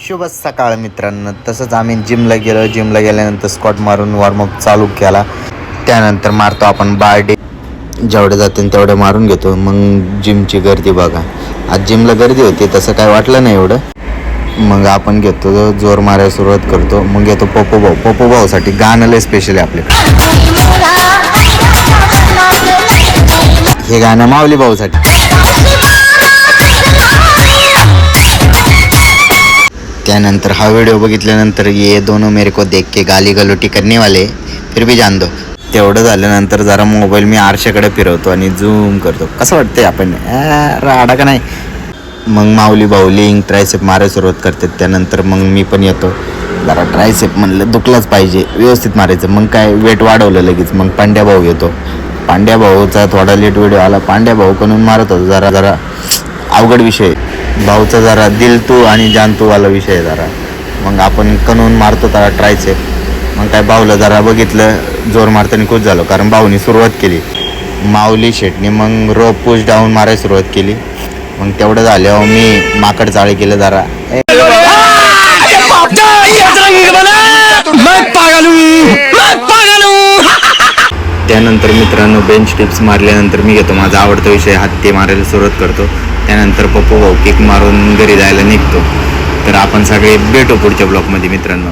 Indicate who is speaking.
Speaker 1: शुभ सकाळ मित्रांनो. तसंच आम्ही जिमला गेल्यानंतर स्क्वॉट मारून वॉर्मअप चालू केला. त्यानंतर मारतो आपण बारडे, जेवढे जातील तेवढे मारून घेतो. मग जिमची गर्दी बघा, आज जिमला गर्दी होती, तसं काय वाटलं नाही एवढं. मग आपण घेतो जोर मारायला सुरुवात करतो. मग घेतो पप्पू भाऊसाठी गाणं लय स्पेशल आहे आपल्याकडे. हे गाणं माऊली भाऊसाठी. त्यानंतर हा व्हिडिओ बघितल्यानंतर ये दोनों मेरे को देख के गाली गलोटी करने वाले फिर भी जान दो. तेवढं झाल्यानंतर जरा मोबाईल मी आरशाकडे फिरवतो आणि झूम करतो. कसं वाटतंय आपण राडा का नाही. मग माऊली भाऊ लिंक ट्रायसेप मारायला सुरुवात करतात. त्यानंतर मग मी पण येतो. जरा ट्रायसेप म्हणलं दुखलाच पाहिजे, व्यवस्थित मारायचं. मग काय वेट वाढवलं लगेच. मग पांड्या भाऊ येतो. पांड्या भाऊचा थोडा लेट व्हिडिओ आला. पांड्या भाऊ करून मारत होतो. जरा अवघड विषय. भाऊचा जरा दिल तू आणि जान तू वाला विषय आहे जरा. मग आपण कणून मारतो त्याला ट्रायसेप. मग काय भाऊला जरा बघितलं जोर मारताना खुश झालो, कारण भाऊनी सुरुवात केली. माऊली शेटने मग रोप पुश डाऊन मारायला सुरुवात केली. मग तेवढं झाल्यावर मी माकड चाळे केलं जरा. त्यानंतर मित्रांनो बेंच टिप्स मारल्यानंतर मी घेतो माझा आवडता विषय हत्ती मारायला सुरुवात करतो. त्यानंतर पप्पू भाऊ किक मारून घरी जायला निघतो. तर आपण सगळे भेटू पुढच्या ब्लॉगमध्ये मित्रांनो.